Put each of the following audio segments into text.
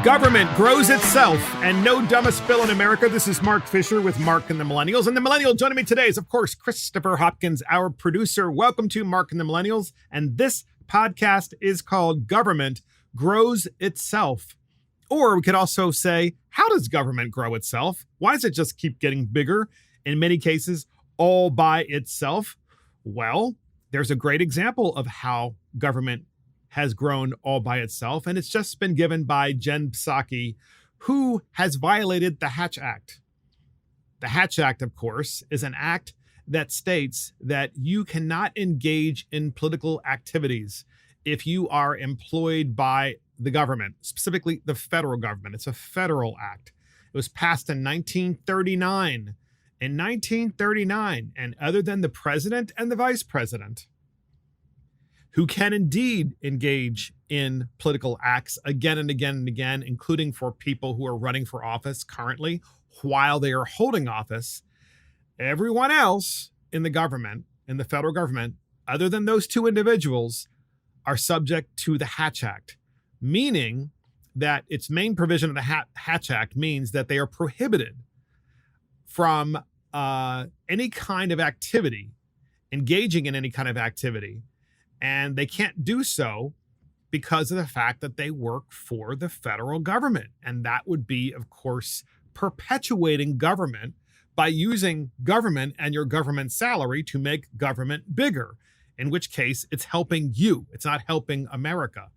Government grows itself, and no dumbest bill in America. This is Mark Fisher with Mark and the Millennials. And the Millennial joining me today is, of course, Christopher Hopkins, our producer. Welcome to Mark and the Millennials. And this podcast is called Government Grows Itself. Or we could also say, how does government grow itself? Why does it just keep getting bigger? In many cases, all by itself? Well, there's a great example of how government has grown all by itself, and it's just been given by Jen Psaki, who has violated the Hatch Act. The Hatch Act, of course, is an act that states that you cannot engage in political activities if you are employed by the government, specifically the federal government. It's a federal act. It was passed in 1939. In 1939, and other than the president and the vice president, who can indeed engage in political acts again and again and again, including for people who are running for office currently while they are holding office, everyone else in the government, in the federal government, other than those two individuals, are subject to the Hatch Act, meaning that its main provision of the Hatch Act means that they are prohibited from any kind of activity, engaging in any kind of activity. And they can't do so because of the fact that they work for the federal government. And that would be, of course, perpetuating government by using government and your government salary to make government bigger, in which case it's helping you. It's not helping America.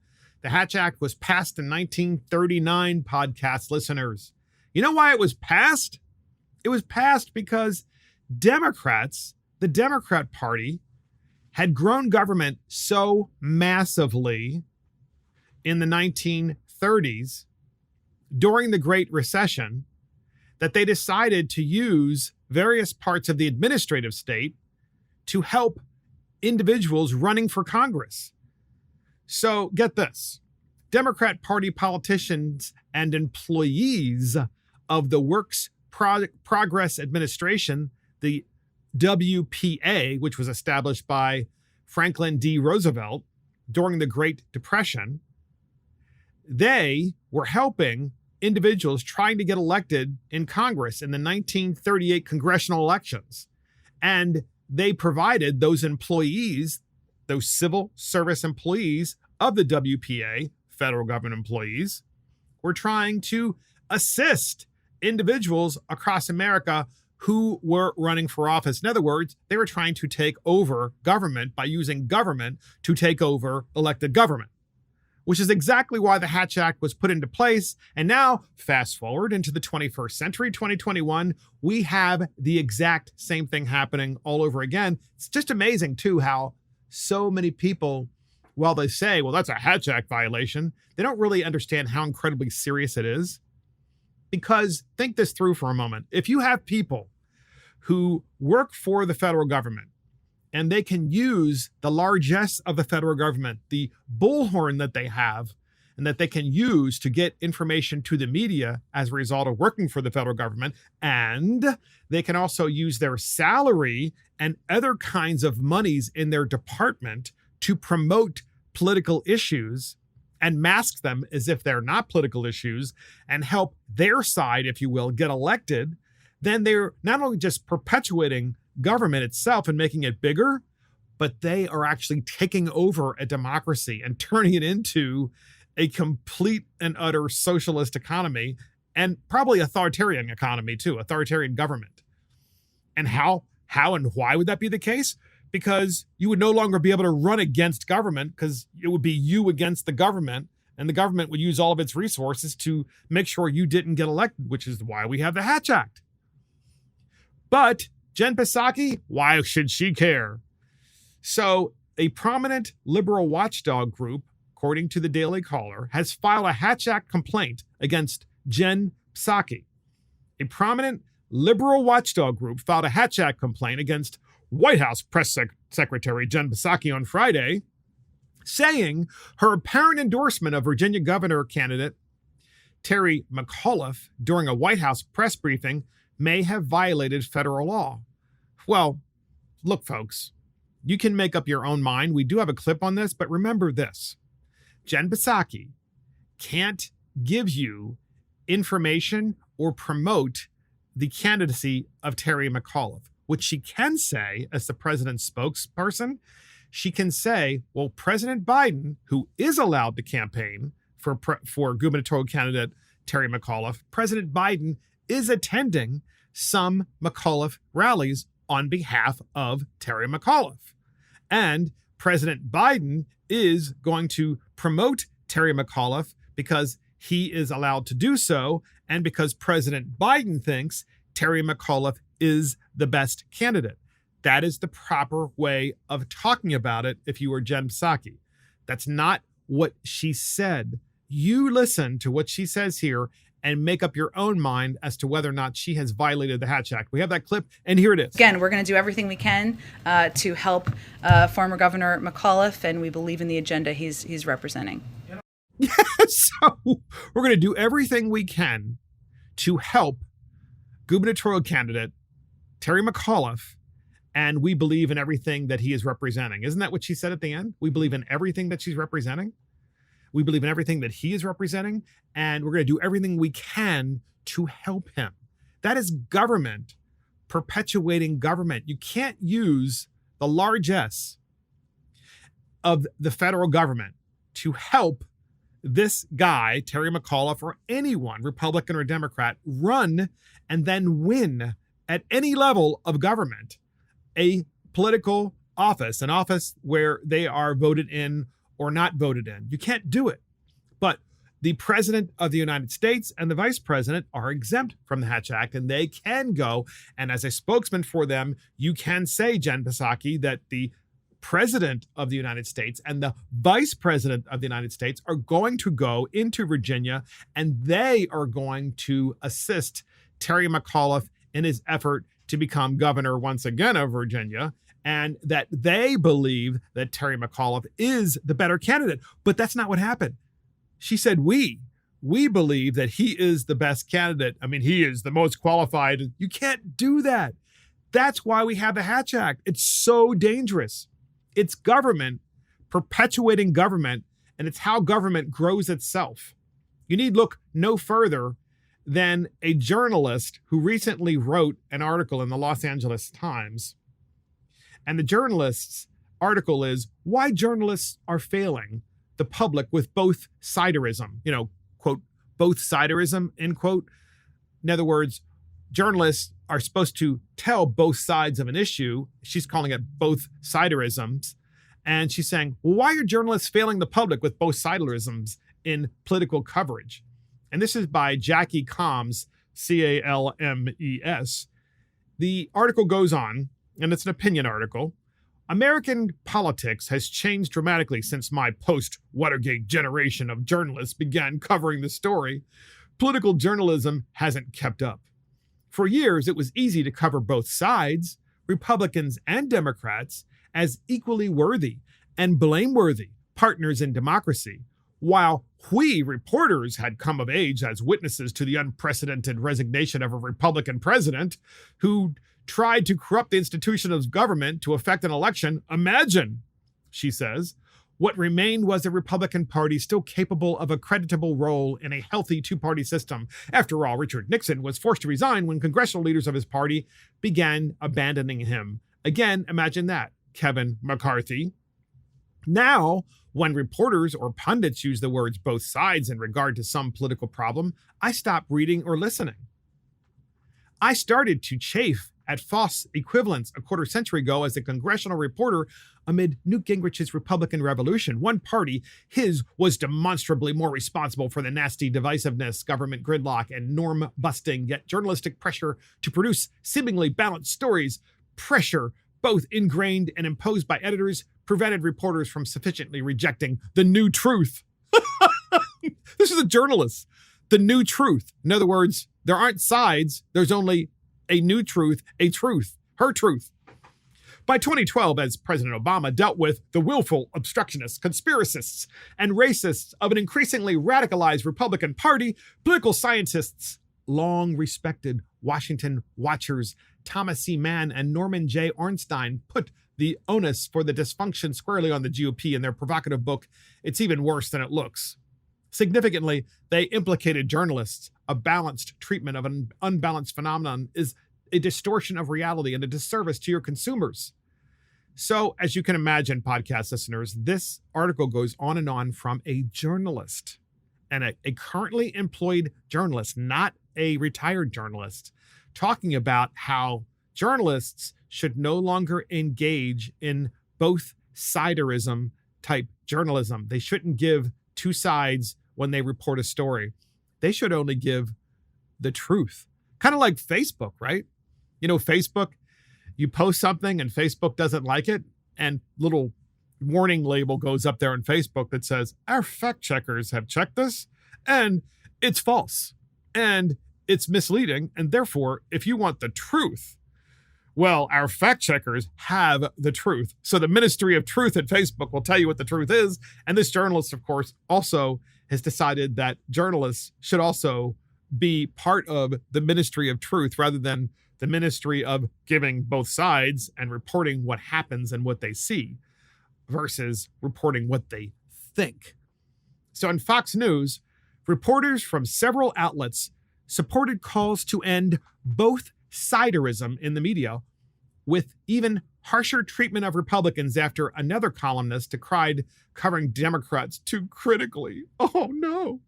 The Hatch Act was passed in 1939, podcast listeners. You know why it was passed? It was passed because Democrats, the Democrat Party, had grown government so massively in the 1930s during the Great Recession that they decided to use various parts of the administrative state to help individuals running for Congress. So get this, Democrat Party politicians and employees of the Works Progress Administration, the WPA, which was established by Franklin D. Roosevelt during the Great Depression, they were helping individuals trying to get elected in Congress in the 1938 congressional elections. And they provided those employees, those civil service employees of the WPA, federal government employees, were trying to assist individuals across America who were running for office. In other words, they were trying to take over government by using government to take over elected government, which is exactly why the Hatch Act was put into place. And now, fast forward into the 21st century, 2021, we have the exact same thing happening all over again. It's just amazing, too, how so many people, while they say, well, that's a Hatch Act violation, they don't really understand how incredibly serious it is. Because think this through for a moment. If you have people who work for the federal government and they can use the largesse of the federal government, the bullhorn that they have, and that they can use to get information to the media as a result of working for the federal government, and they can also use their salary and other kinds of monies in their department to promote political issues and mask them as if they're not political issues and help their side, if you will, get elected, then they're not only just perpetuating government itself and making it bigger, but they are actually taking over a democracy and turning it into a complete and utter socialist economy, and probably authoritarian economy too, authoritarian government. And how and why would that be the case? Because you would no longer be able to run against government, because it would be you against the government, and the government would use all of its resources to make sure you didn't get elected, which is why we have the Hatch Act. But Jen Psaki, why should she care? So a prominent liberal watchdog group, according to the Daily Caller, has filed a Hatch Act complaint against Jen Psaki. A prominent liberal watchdog group filed a Hatch Act complaint against White House Press Secretary Jen Psaki on Friday, saying her apparent endorsement of Virginia governor candidate Terry McAuliffe during a White House press briefing may have violated federal law. Well, look, folks, you can make up your own mind. We do have a clip on this, but remember this. Jen Psaki can't give you information or promote the candidacy of Terry McAuliffe. What she can say as the president's spokesperson, she can say, well, President Biden, who is allowed to campaign for gubernatorial candidate Terry McAuliffe, President Biden is attending some McAuliffe rallies on behalf of Terry McAuliffe. And President Biden is going to promote Terry McAuliffe because he is allowed to do so, and because President Biden thinks Terry McAuliffe is the best candidate. That is the proper way of talking about it if you were Jen Psaki. That's not what she said. You listen to what she says here and make up your own mind as to whether or not she has violated the Hatch Act. We have that clip, and here it is. Again, we're going to do everything we can to help former Governor McAuliffe, and we believe in the agenda he's representing. So we're going to do everything we can to help gubernatorial candidate Terry McAuliffe, and we believe in everything that he is representing. Isn't that what she said at the end? We believe in everything that she's representing. We believe in everything that he is representing, and we're going to do everything we can to help him. That is government, perpetuating government. You can't use the large S of the federal government to help this guy, Terry McAuliffe, or anyone, Republican or Democrat, run and then win at any level of government a political office, an office where they are voted in or not voted in. You can't do it. But the president of the United States and the vice president are exempt from the Hatch Act, and they can go. And as a spokesman for them, you can say, Jen Psaki, that the president of the United States and the vice president of the United States are going to go into Virginia, and they are going to assist Terry McAuliffe in his effort to become governor once again of Virginia, and that they believe that Terry McAuliffe is the better candidate. But that's not what happened. She said, we believe that he is the best candidate. I mean, he is the most qualified. You can't do that. That's why we have the Hatch Act. It's so dangerous. It's government perpetuating government, and it's how government grows itself. You need look no further than a journalist who recently wrote an article in the Los Angeles Times. And the journalist's article is why journalists are failing the public with both siderism, quote, both siderism, end quote. In other words, journalists are supposed to tell both sides of an issue. She's calling it both siderisms. And she's saying, well, why are journalists failing the public with both siderisms in political coverage? And this is by Jackie Calmes, Calmes. The article goes on, and it's an opinion article. American politics has changed dramatically since my post-Watergate generation of journalists began covering the story. Political journalism hasn't kept up. For years, it was easy to cover both sides, Republicans and Democrats, as equally worthy and blameworthy partners in democracy, while we reporters had come of age as witnesses to the unprecedented resignation of a Republican president who tried to corrupt the institution of government to effect an election. Imagine, she says, what remained was a Republican Party still capable of a creditable role in a healthy two-party system. After all, Richard Nixon was forced to resign when congressional leaders of his party began abandoning him. Again, imagine that, Kevin McCarthy. Now, when reporters or pundits use the words both sides in regard to some political problem, I stop reading or listening. I started to chafe at false equivalence a quarter century ago as a congressional reporter amid Newt Gingrich's Republican Revolution. One party, his, was demonstrably more responsible for the nasty divisiveness, government gridlock, and norm-busting, yet journalistic pressure to produce seemingly balanced stories. Pressure, both ingrained and imposed by editors, prevented reporters from sufficiently rejecting the new truth. This is a journalist. The new truth. In other words, there aren't sides. There's only a new truth, a truth, her truth. By 2012, as President Obama dealt with the willful obstructionists, conspiracists, and racists of an increasingly radicalized Republican Party, political scientists, long respected Washington watchers Thomas C. Mann and Norman J. Ornstein put the onus for the dysfunction squarely on the GOP in their provocative book, It's Even Worse Than It Looks. Significantly, they implicated journalists. A balanced treatment of an unbalanced phenomenon is a distortion of reality and a disservice to your consumers. So, as you can imagine, podcast listeners, this article goes on from a journalist and a currently employed journalist, not a retired journalist, talking about how journalists should no longer engage in both siderism type journalism. They shouldn't give two sides when they report a story. They should only give the truth. Kind of like Facebook, right? You know, Facebook, you post something and Facebook doesn't like it, and little warning label goes up there on Facebook that says, our fact checkers have checked this and it's false and it's misleading. And therefore, if you want the truth, well, our fact checkers have the truth. So the Ministry of Truth at Facebook will tell you what the truth is. And this journalist, of course, also has decided that journalists should also be part of the Ministry of Truth rather than the ministry of giving both sides and reporting what happens and what they see versus reporting what they think. So on Fox News, reporters from several outlets supported calls to end both siderism in the media, with even harsher treatment of Republicans after another columnist decried covering Democrats too critically. Oh no.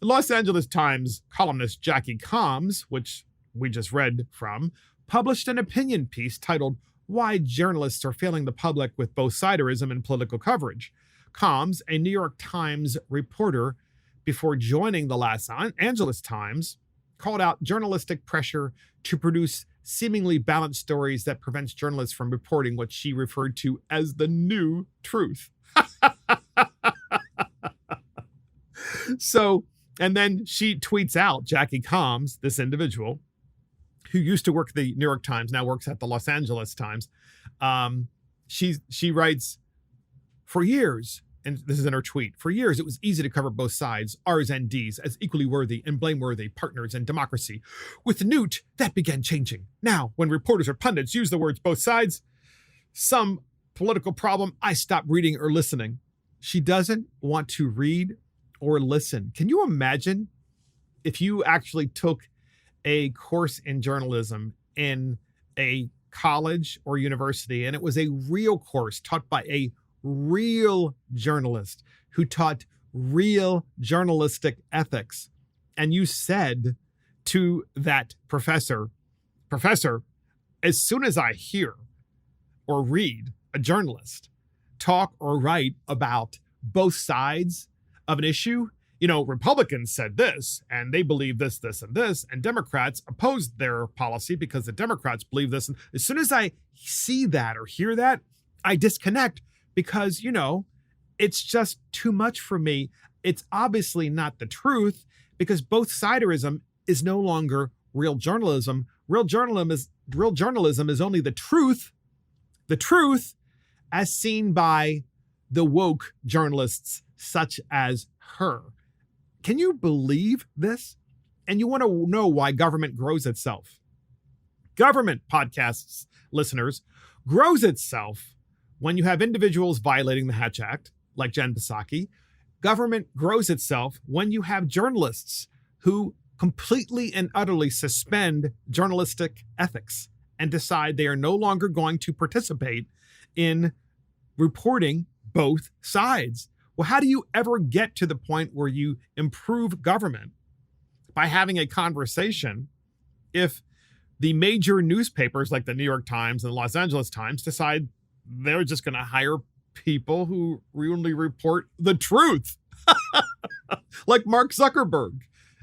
Los Angeles Times columnist Jackie Combs, which we just read from, published an opinion piece titled Why Journalists Are Failing the Public with Both Siderism in Political Coverage. Combs, a New York Times reporter before joining the Los Angeles Times, called out journalistic pressure to produce seemingly balanced stories that prevents journalists from reporting what she referred to as the new truth. So, and then she tweets out, Jackie Combs, this individual, who used to work at the New York Times, now works at the Los Angeles Times. She writes, for years, and this is in her tweet, for years it was easy to cover both sides, R's and D's, as equally worthy and blameworthy partners in democracy. With Newt, that began changing. Now, when reporters or pundits use the words both sides, some political problem, I stop reading or listening. She doesn't want to read or listen. Can you imagine if you actually took a course in journalism in a college or university, and it was a real course taught by a real journalist who taught real journalistic ethics, and you said to that professor, as soon as I hear or read a journalist talk or write about both sides of an issue, you know, Republicans said this, and they believe this, this, and this, and Democrats opposed their policy because the Democrats believe this. And as soon as I see that or hear that, I disconnect because, you know, it's just too much for me. It's obviously not the truth because both siderism is no longer real journalism. Real journalism is only the truth as seen by the woke journalists such as her. Can you believe this? And you want to know why government grows itself. Government, podcasts listeners, grows itself when you have individuals violating the Hatch Act, like Jen Psaki. Government grows itself when you have journalists who completely and utterly suspend journalistic ethics and decide they are no longer going to participate in reporting both sides. Well, how do you ever get to the point where you improve government by having a conversation if the major newspapers like the New York Times and the Los Angeles Times decide they're just going to hire people who really report the truth? Like Mark Zuckerberg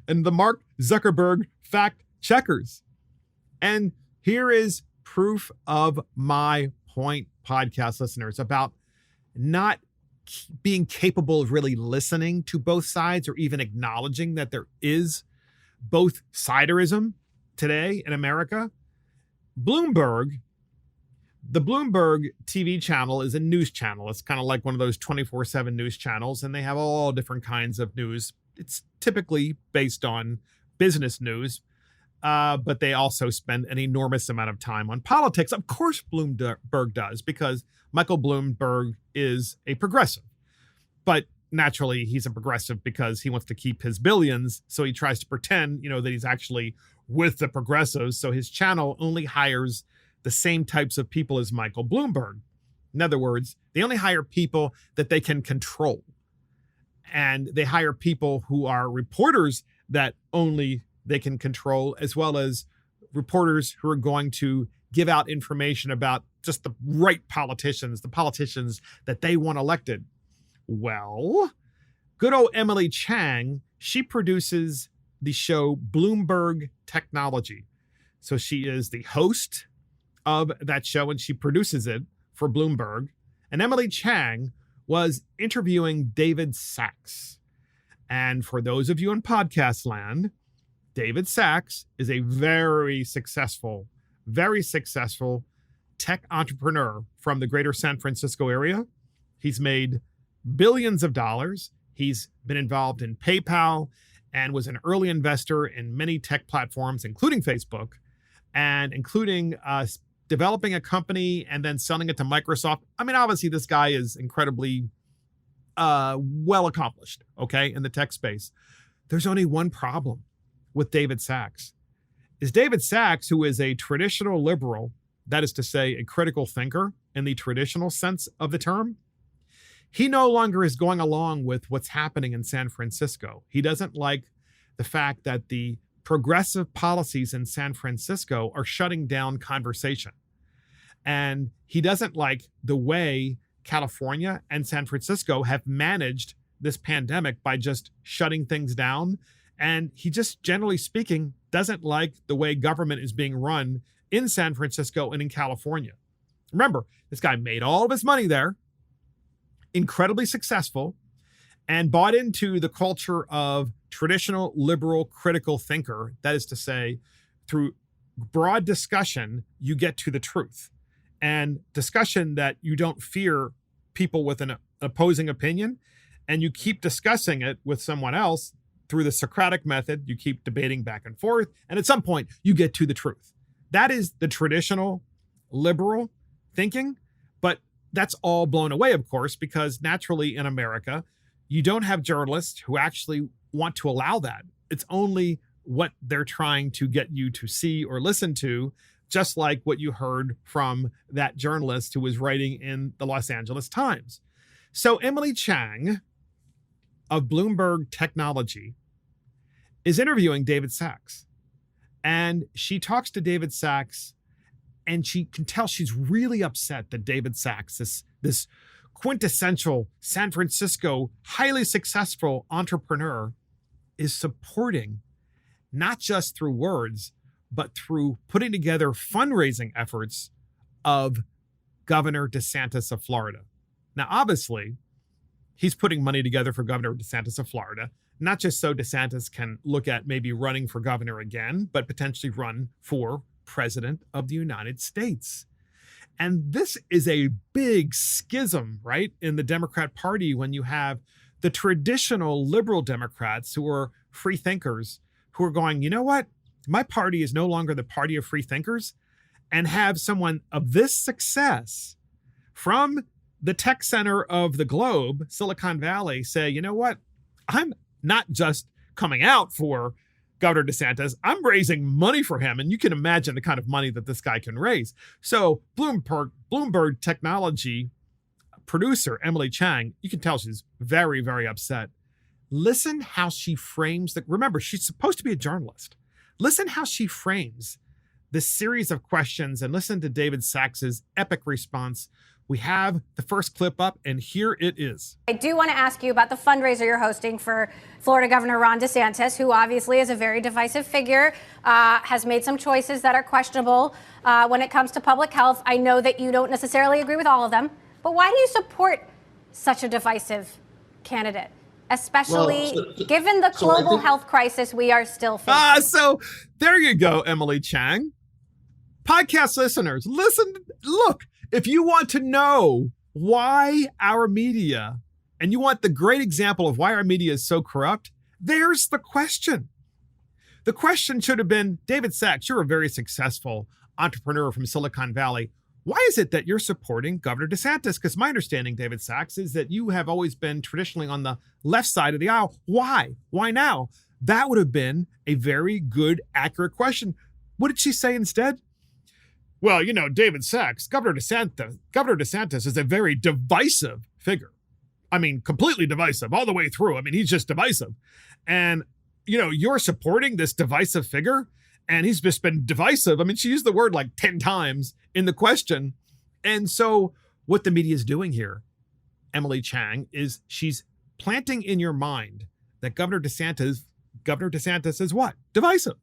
and the Mark Zuckerberg fact checkers. And here is proof of my point, podcast listeners, about not being capable of really listening to both sides or even acknowledging that there is both siderism today in America. The Bloomberg TV channel is a news channel. It's kind of like one of those 24/7 news channels, and they have all different kinds of news. It's typically based on business news, but they also spend an enormous amount of time on politics. Of course, Bloomberg does, because Michael Bloomberg is a progressive. But naturally, he's a progressive because he wants to keep his billions. So he tries to pretend, that he's actually with the progressives. So his channel only hires the same types of people as Michael Bloomberg. In other words, they only hire people that they can control. And they hire people who are reporters that only they can control, as well as reporters who are going to give out information about just the right politicians, the politicians that they want elected. Well, good old Emily Chang, she produces the show Bloomberg Technology. So she is the host of that show and she produces it for Bloomberg. And Emily Chang was interviewing David Sacks. And for those of you in podcast land, David Sacks is a very successful tech entrepreneur from the greater San Francisco area. He's made billions of dollars. He's been involved in PayPal and was an early investor in many tech platforms, including Facebook, and including developing a company and then selling it to Microsoft. I mean, obviously, this guy is incredibly well accomplished, okay, in the tech space. There's only one problem with David Sacks. Is David Sacks, who is a traditional liberal, that is to say, a critical thinker in the traditional sense of the term, he no longer is going along with what's happening in San Francisco. He doesn't like the fact that the progressive policies in San Francisco are shutting down conversation. And he doesn't like the way California and San Francisco have managed this pandemic by just shutting things down. And he just, generally speaking, doesn't like the way government is being run in San Francisco and in California. Remember, this guy made all of his money there, incredibly successful, and bought into the culture of traditional liberal critical thinker. That is to say, through broad discussion, you get to the truth. And discussion that you don't fear people with an opposing opinion, and you keep discussing it with someone else through the Socratic method. You keep debating back and forth, and at some point, you get to the truth. That is the traditional liberal thinking, but that's all blown away, of course, because naturally in America, you don't have journalists who actually want to allow that. It's only what they're trying to get you to see or listen to, just like what you heard from that journalist who was writing in the Los Angeles Times. So Emily Chang of Bloomberg Technology is interviewing David Sacks. And she talks to David Sacks, and she can tell she's really upset that David Sacks, this quintessential San Francisco, highly successful entrepreneur, is supporting, not just through words, but through putting together fundraising efforts of Governor DeSantis of Florida. Now, obviously, he's putting money together for Governor DeSantis of Florida, not just so DeSantis can look at maybe running for governor again, but potentially run for president of the United States. And this is a big schism, right, in the Democrat Party when you have the traditional liberal Democrats who are free thinkers who are going, you know what? My party is no longer the party of free thinkers, and have someone of this success from the tech center of the globe, Silicon Valley, say, you know what? I'm not just coming out for Governor DeSantis, I'm raising money for him. And you can imagine the kind of money that this guy can raise. So Bloomberg Technology producer, Emily Chang, you can tell she's very, very upset. Listen how she frames remember, she's supposed to be a journalist. Listen how she frames this series of questions and listen to David Sacks's epic response. We have the first clip up, and here it is. I do want to ask you about the fundraiser you're hosting for Florida Governor Ron DeSantis, who obviously is a very divisive figure, has made some choices that are questionable when it comes to public health. I know that you don't necessarily agree with all of them, but why do you support such a divisive candidate? Especially given the global health crisis we are still facing. So there you go, Emily Chang. Podcast listeners, look, if you want to know why our media, and you want the great example of why our media is so corrupt, there's the question. The question should have been, David Sacks, you're a very successful entrepreneur from Silicon Valley. why is it that you're supporting Governor DeSantis? Because my understanding, David Sachs, is that you have always been traditionally on the left side of the aisle. Why? Why now? That would have been a very good, accurate question. What did she say instead? Well, David Sachs, Governor DeSantis is a very divisive figure. I mean, completely divisive all the way through. I mean, he's just divisive. And, you're supporting this divisive figure, and he's just been divisive. I mean, she used the word like 10 times in the question. And so what the media is doing here, Emily Chang, is she's planting in your mind that Governor DeSantis is what? Divisive,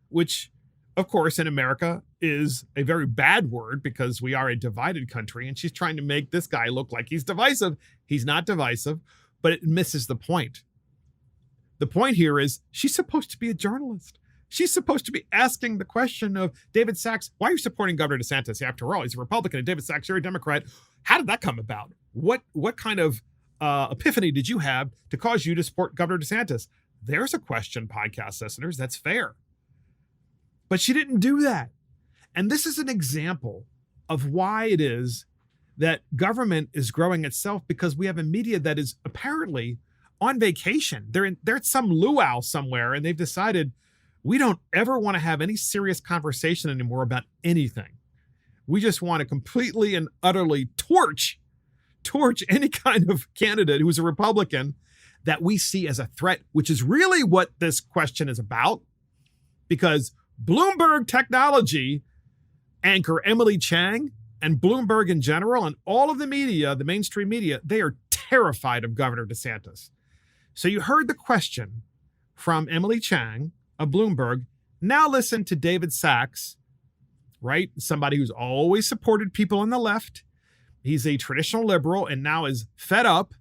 which, of course, in America is a very bad word because we are a divided country, and she's trying to make this guy look like he's divisive. He's not divisive, but it misses the point. The point here is she's supposed to be a journalist. She's supposed to be asking the question of David Sachs, why are you supporting Governor DeSantis? After all, he's a Republican, and David Sachs, you're a Democrat. How did that come about? What kind of epiphany did you have to cause you to support Governor DeSantis? There's a question, podcast listeners, that's fair. But she didn't do that. And this is an example of why it is that government is growing itself, because we have a media that is apparently on vacation. They're at some luau somewhere, and they've decided we don't ever want to have any serious conversation anymore about anything. We just want to completely and utterly torch any kind of candidate who's a Republican that we see as a threat, which is really what this question is about, because Bloomberg technology anchor Emily Chang and Bloomberg in general and all of the media, the mainstream media, they are terrified of Governor DeSantis. So you heard the question from Emily Chang of Bloomberg. Now listen to David Sachs, right? Somebody who's always supported people on the left. He's a traditional liberal and now is fed up,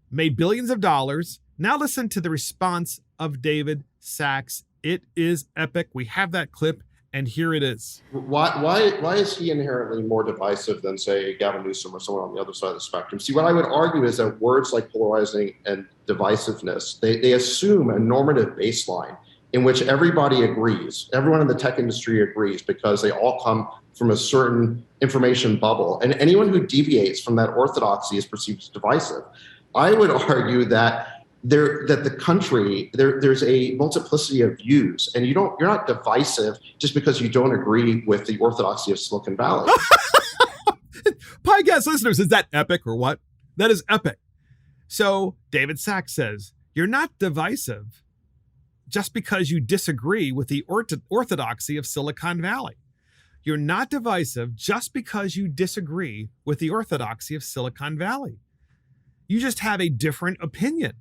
made billions of dollars. Now listen to the response of David Sachs. It is epic. We have that clip, and here it is. Why is he inherently more divisive than, say, Gavin Newsom or someone on the other side of the spectrum? See, what I would argue is that words like polarizing and divisiveness, they assume a normative baseline in which everybody agrees. Everyone in the tech industry agrees because they all come from a certain information bubble. And anyone who deviates from that orthodoxy is perceived as divisive. I would argue that the country, there's a multiplicity of views, and you're not divisive just because you don't agree with the orthodoxy of Silicon Valley. Podcast listeners, is that epic or what? That is epic. So David Sachs says, you're not divisive just because you disagree with the orthodoxy of Silicon Valley. You're not divisive just because you disagree with the orthodoxy of Silicon Valley. You just have a different opinion.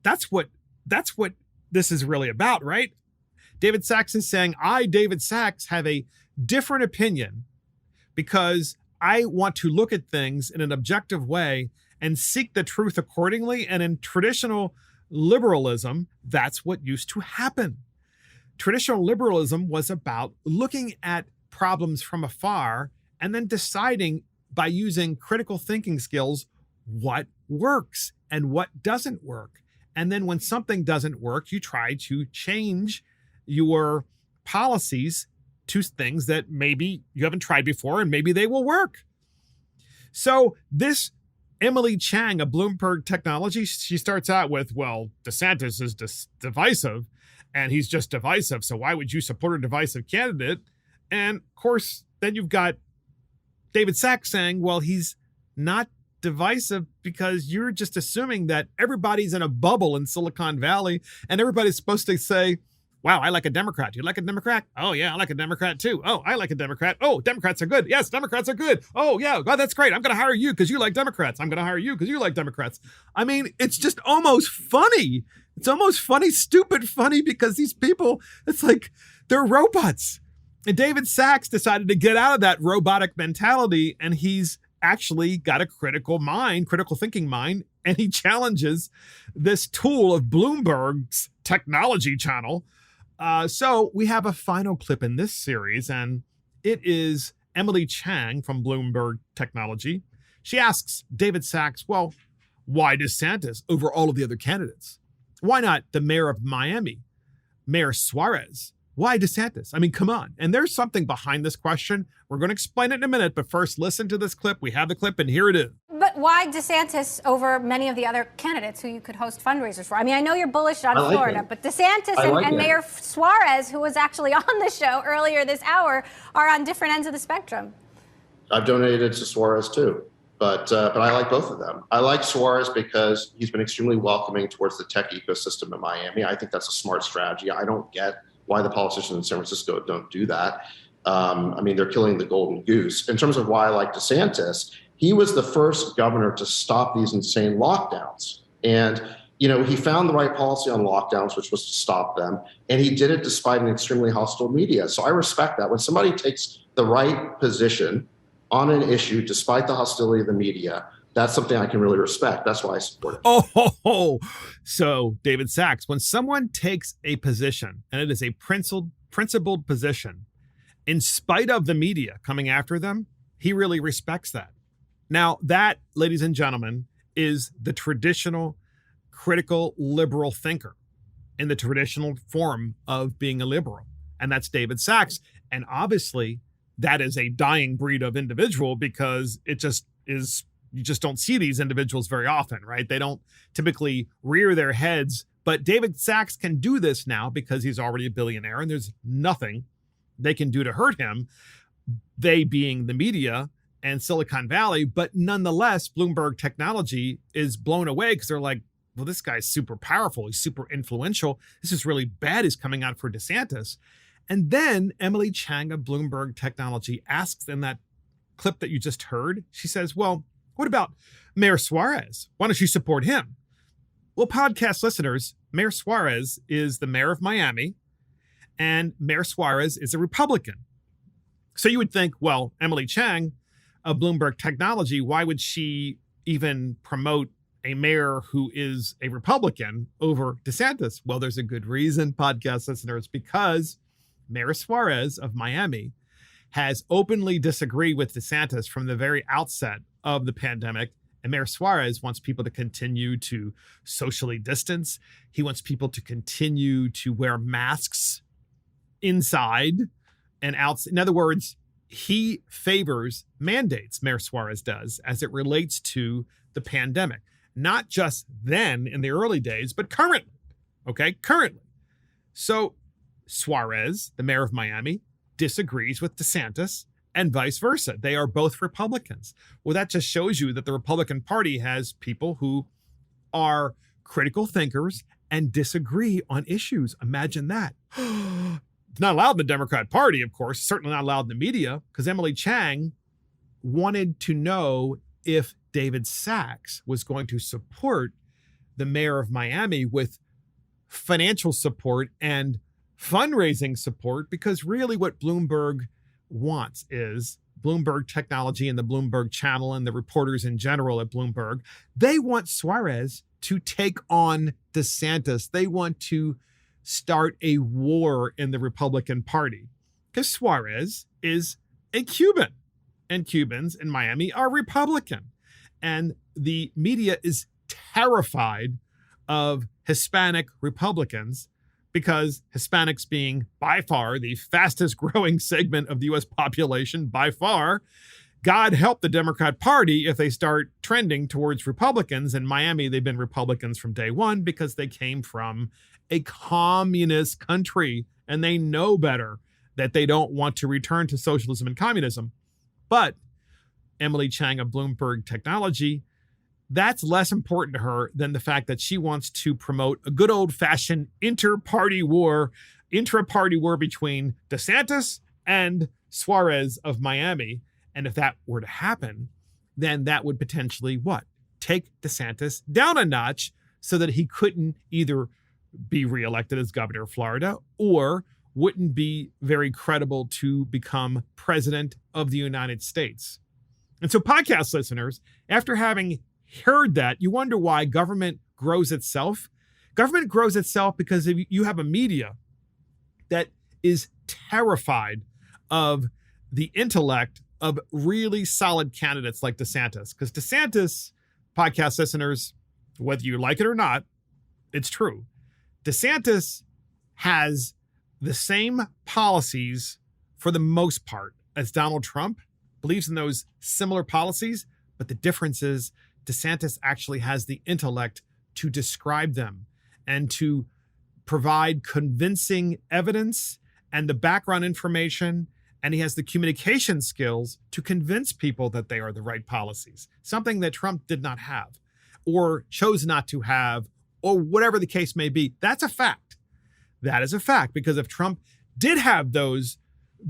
That's what this is really about, right? David Sachs is saying, David Sachs, have a different opinion because I want to look at things in an objective way and seek the truth accordingly. And in traditional liberalism, that's what used to happen. Traditional liberalism was about looking at problems from afar and then deciding by using critical thinking skills what works and what doesn't work. And then when something doesn't work, you try to change your policies to things that maybe you haven't tried before and maybe they will work. So this Emily Chang of Bloomberg Technology, she starts out with, well, DeSantis is divisive and he's just divisive. So why would you support a divisive candidate? And of course, then you've got David Sachs saying, well, he's not divisive because you're just assuming that everybody's in a bubble in Silicon Valley and everybody's supposed to say, wow, I like a Democrat. Do you like a Democrat? Oh, yeah, I like a Democrat too. Oh, I like a Democrat. Oh, Democrats are good. Yes, Democrats are good. Oh, yeah, God, that's great. I'm going to hire you because you like Democrats. I'm going to hire you because you like Democrats. I mean, it's just almost funny. It's almost funny, stupid funny, because these people, it's like they're robots. And David Sachs decided to get out of that robotic mentality, and he's actually got a critical thinking mind, and he challenges this tool of Bloomberg's technology channel. So we have a final clip in this series, and it is Emily Chang from Bloomberg Technology. She asks David Sachs, well, why DeSantis over all of the other candidates? Why not the mayor of Miami, Mayor Suarez? Why DeSantis? I mean, come on. And there's something behind this question. We're going to explain it in a minute, but first listen to this clip. We have the clip and here it is. But why DeSantis over many of the other candidates who you could host fundraisers for? I mean, I know you're bullish on Florida, but DeSantis and Mayor Suarez, who was actually on the show earlier this hour, are on different ends of the spectrum. I've donated to Suarez too, but I like both of them. I like Suarez because he's been extremely welcoming towards the tech ecosystem in Miami. I think that's a smart strategy. I don't get why the politicians in San Francisco don't do that. I mean, they're killing the golden goose. In terms of why I like DeSantis, he was the first governor to stop these insane lockdowns. And, you know, he found the right policy on lockdowns, which was to stop them. And he did it despite an extremely hostile media. So I respect that. When somebody takes the right position on an issue, despite the hostility of the media, that's something I can really respect. That's why I support it. So David Sachs, when someone takes a position, and it is a principled position, in spite of the media coming after them, he really respects that. Now, that, ladies and gentlemen, is the traditional critical liberal thinker in the traditional form of being a liberal. And that's David Sachs. And obviously, that is a dying breed of individual because it just is. You just don't see these individuals very often, right? They don't typically rear their heads. But David Sachs can do this now because he's already a billionaire and there's nothing they can do to hurt him, they being the media and Silicon Valley. But nonetheless, Bloomberg Technology is blown away because they're like, well, this guy's super powerful. He's super influential. This is really bad. He's coming out for DeSantis. And then Emily Chang of Bloomberg Technology asks in that clip that you just heard, she says, well, what about Mayor Suarez? Why don't you support him? Well, podcast listeners, Mayor Suarez is the mayor of Miami, and Mayor Suarez is a Republican. So you would think, well, Emily Chang of Bloomberg Technology, why would she even promote a mayor who is a Republican over DeSantis? Well, there's a good reason, podcast listeners, because Mayor Suarez of Miami has openly disagreed with DeSantis from the very outset of the pandemic. And Mayor Suarez wants people to continue to socially distance. He wants people to continue to wear masks inside and out. In other words, he favors mandates, Mayor Suarez does, as it relates to the pandemic. Not just then in the early days, but currently. Okay, currently. So Suarez, the mayor of Miami, disagrees with DeSantis and vice versa. They are both Republicans. Well, that just shows you that the Republican Party has people who are critical thinkers and disagree on issues. Imagine that. It's not allowed in the Democrat Party, of course, certainly not allowed in the media, because Emily Chang wanted to know if David Sachs was going to support the mayor of Miami with financial support and fundraising support, because really what Bloomberg wants is Bloomberg Technology and the Bloomberg Channel and the reporters in general at Bloomberg, they want Suarez to take on DeSantis. They want to start a war in the Republican Party because Suarez is a Cuban and Cubans in Miami are Republican. And the media is terrified of Hispanic Republicans because Hispanics being by far the fastest growing segment of the U.S. population, by far, God help the Democrat Party if they start trending towards Republicans. In Miami, they've been Republicans from day one because they came from a communist country and they know better that they don't want to return to socialism and communism. But Emily Chang of Bloomberg Technology, that's less important to her than the fact that she wants to promote a good old-fashioned intra-party war between DeSantis and Suarez of Miami. And if that were to happen, then that would potentially what? Take DeSantis down a notch so that he couldn't either be reelected as governor of Florida or wouldn't be very credible to become president of the United States. And so podcast listeners, after having heard that, you wonder why government grows itself. Government grows itself because if you have a media that is terrified of the intellect of really solid candidates like DeSantis. Because DeSantis, podcast listeners, whether you like it or not, it's true. DeSantis has the same policies for the most part as Donald Trump, believes in those similar policies, but the difference is DeSantis actually has the intellect to describe them and to provide convincing evidence and the background information, and he has the communication skills to convince people that they are the right policies, something that Trump did not have or chose not to have, or whatever the case may be. That's a fact. That is a fact, because if Trump did have those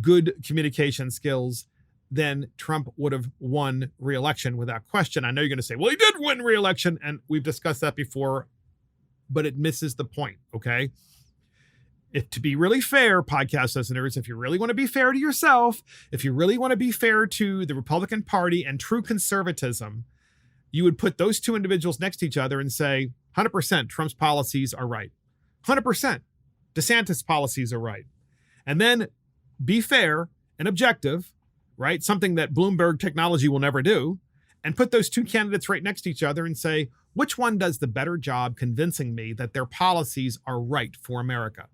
good communication skills, then Trump would have won re-election without question. I know you're going to say, well, he did win re-election, and we've discussed that before, but it misses the point, okay? If to be really fair, podcast listeners, if you really want to be fair to yourself, if you really want to be fair to the Republican Party and true conservatism, you would put those two individuals next to each other and say, 100% Trump's policies are right. 100% DeSantis' policies are right. And then be fair and objective, right? Something that Bloomberg technology will never do, and put those two candidates right next to each other and say, which one does the better job convincing me that their policies are right for America?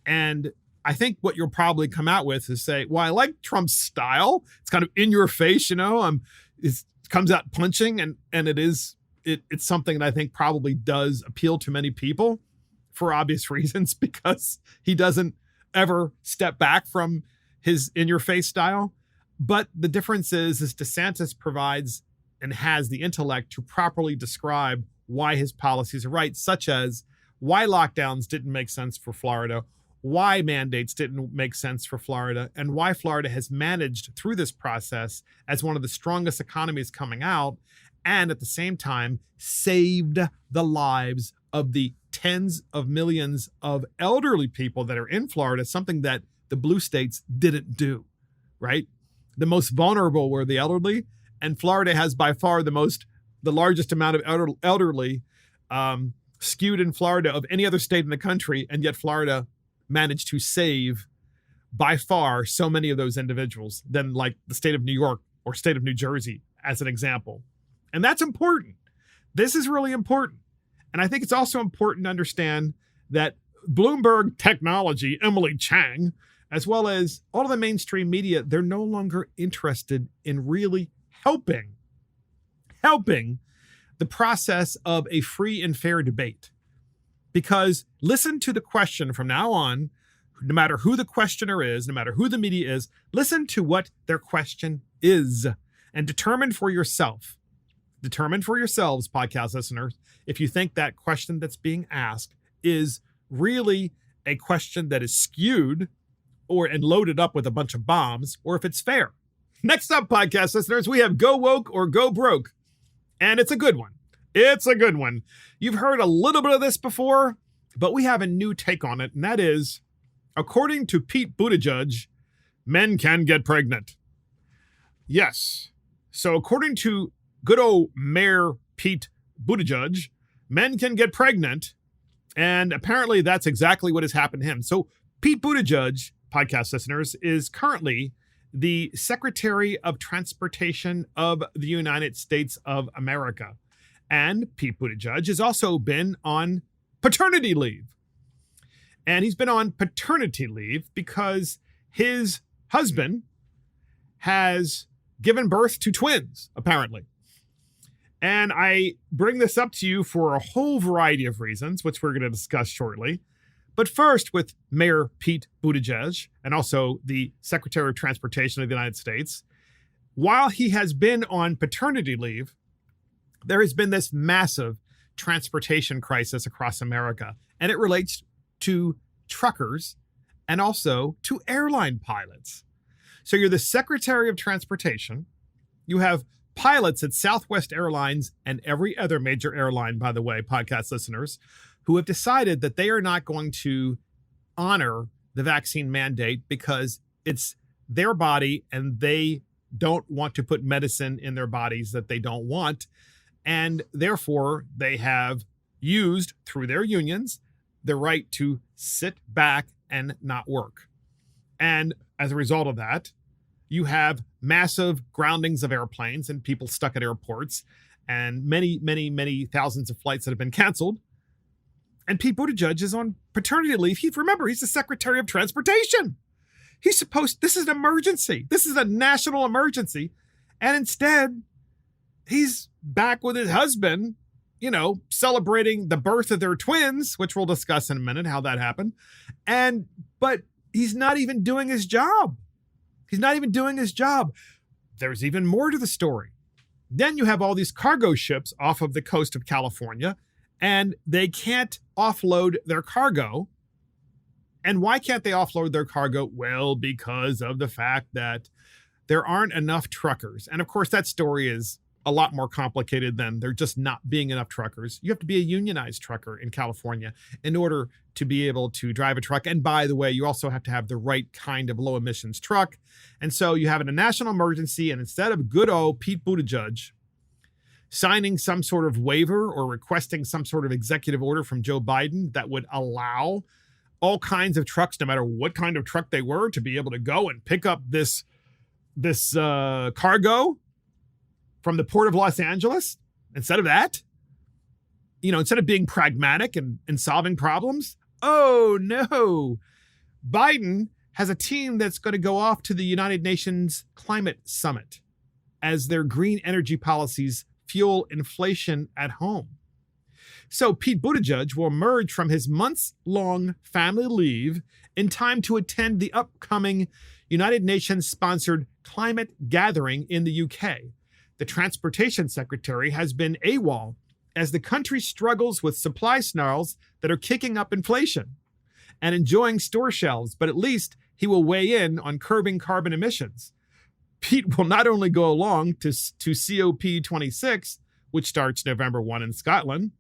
And I think what you'll probably come out with is say, well, I like Trump's style. It's kind of in your face, it comes out punching, and it's something that I think probably does appeal to many people for obvious reasons, because he doesn't ever step back from his in-your-face style. But the difference is DeSantis provides and has the intellect to properly describe why his policies are right, such as why lockdowns didn't make sense for Florida, why mandates didn't make sense for Florida, and why Florida has managed through this process as one of the strongest economies coming out, and at the same time saved the lives of the tens of millions of elderly people that are in Florida, something that the blue states didn't do, right? The most vulnerable were the elderly, and Florida has by far the largest amount of elderly skewed in Florida of any other state in the country, and yet Florida managed to save by far so many of those individuals than like the state of New York or state of New Jersey, as an example. And that's important. This is really important. And I think it's also important to understand that Bloomberg technology, Emily Chang, as well as all of the mainstream media, they're no longer interested in really helping the process of a free and fair debate. Because listen to the question from now on, no matter who the questioner is, no matter who the media is, listen to what their question is and determine for yourselves, podcast listeners, if you think that question that's being asked is really a question that is skewed and loaded up with a bunch of bombs, or if it's fair. Next up, podcast listeners, we have Go Woke or Go Broke. And it's a good one. It's a good one. You've heard a little bit of this before, but we have a new take on it, and that is, according to Pete Buttigieg, men can get pregnant. Yes. So according to good old Mayor Pete Buttigieg, men can get pregnant, and apparently that's exactly what has happened to him. So Pete Buttigieg, podcast listeners, is currently the Secretary of Transportation of the United States of America. And Pete Buttigieg has also been on paternity leave. And he's been on paternity leave because his husband has given birth to twins, apparently. And I bring this up to you for a whole variety of reasons, which we're going to discuss shortly. But first, with Mayor Pete Buttigieg and also the Secretary of Transportation of the United States, while he has been on paternity leave, there has been this massive transportation crisis across America, and it relates to truckers and also to airline pilots. So you're the Secretary of Transportation. You have pilots at Southwest Airlines and every other major airline, by the way, podcast listeners, who have decided that they are not going to honor the vaccine mandate because it's their body and they don't want to put medicine in their bodies that they don't want. And therefore, they have used, through their unions, the right to sit back and not work. And as a result of that, you have massive groundings of airplanes and people stuck at airports and many, many, many thousands of flights that have been canceled. And Pete Buttigieg is on paternity leave. Remember, he's the Secretary of Transportation. This is an emergency. This is a national emergency. And instead, he's back with his husband, celebrating the birth of their twins, which we'll discuss in a minute how that happened. But he's not even doing his job. There's even more to the story. Then you have all these cargo ships off of the coast of California, and they can't offload their cargo. And why can't they offload their cargo? Well, because of the fact that there aren't enough truckers. And of course, that story is a lot more complicated than there just not being enough truckers. You have to be a unionized trucker in California in order to be able to drive a truck. And by the way, you also have to have the right kind of low emissions truck. And so you have a national emergency, and instead of good old Pete Buttigieg signing some sort of waiver or requesting some sort of executive order from Joe Biden that would allow all kinds of trucks, no matter what kind of truck they were, to be able to go and pick up this cargo from the port of Los Angeles. Instead of that, instead of being pragmatic and solving problems, oh no, Biden has a team that's going to go off to the United Nations Climate Summit as their green energy policies fuel inflation at home. So Pete Buttigieg will emerge from his months-long family leave in time to attend the upcoming United Nations-sponsored climate gathering in the UK. The transportation secretary has been AWOL as the country struggles with supply snarls that are kicking up inflation and enjoying store shelves, but at least he will weigh in on curbing carbon emissions. Pete will not only go along to COP26, which starts November 1 in Scotland.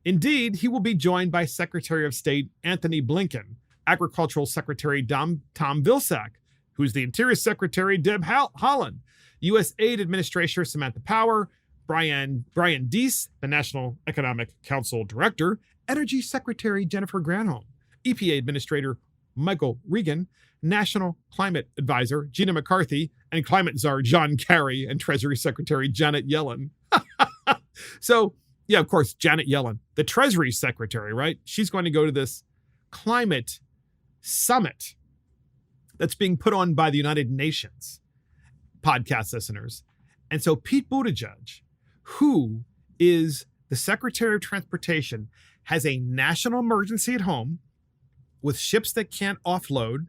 Indeed, he will be joined by Secretary of State Anthony Blinken, Agricultural Secretary Tom Vilsack, who's the Interior Secretary Deb Haaland, U.S. Aid Administrator Samantha Power, Brian Deese, the National Economic Council Director, Energy Secretary Jennifer Granholm, EPA Administrator Michael Regan, National Climate Advisor Gina McCarthy, and Climate Czar John Kerry, and Treasury Secretary Janet Yellen. So, yeah, of course, Janet Yellen, the Treasury Secretary, right? She's going to go to this climate summit that's being put on by the United Nations, podcast listeners. And so Pete Buttigieg, who is the Secretary of Transportation, has a national emergency at home with ships that can't offload,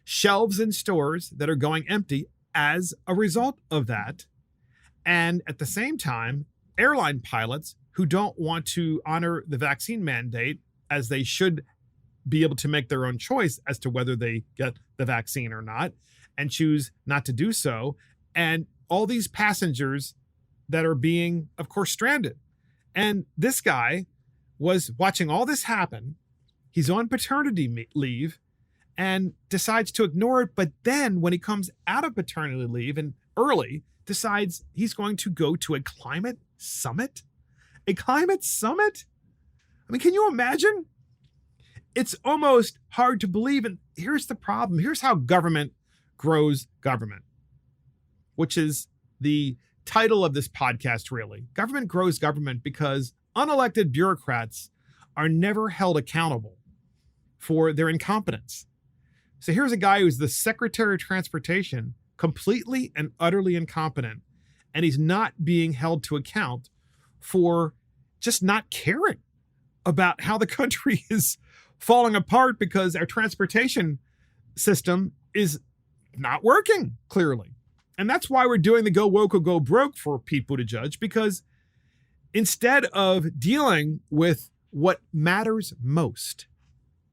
shelves in stores that are going empty as a result of that. And at the same time, airline pilots who don't want to honor the vaccine mandate, as they should be able to make their own choice as to whether they get the vaccine or not, and choose not to do so. And all these passengers that are being, of course, stranded. And this guy was watching all this happen. He's on paternity leave and decides to ignore it. But then when he comes out of paternity leave and early, decides he's going to go to a climate summit. A climate summit? I mean, can you imagine? It's almost hard to believe. And here's the problem. Here's how government grows government, which is the title of this podcast, really. Government grows government because unelected bureaucrats are never held accountable for their incompetence. So here's a guy who's the Secretary of Transportation, completely and utterly incompetent, and he's not being held to account for just not caring about how the country is falling apart because our transportation system is not working, clearly. And that's why we're doing the Go Woke or Go Broke for Pete Buttigieg, because instead of dealing with what matters most,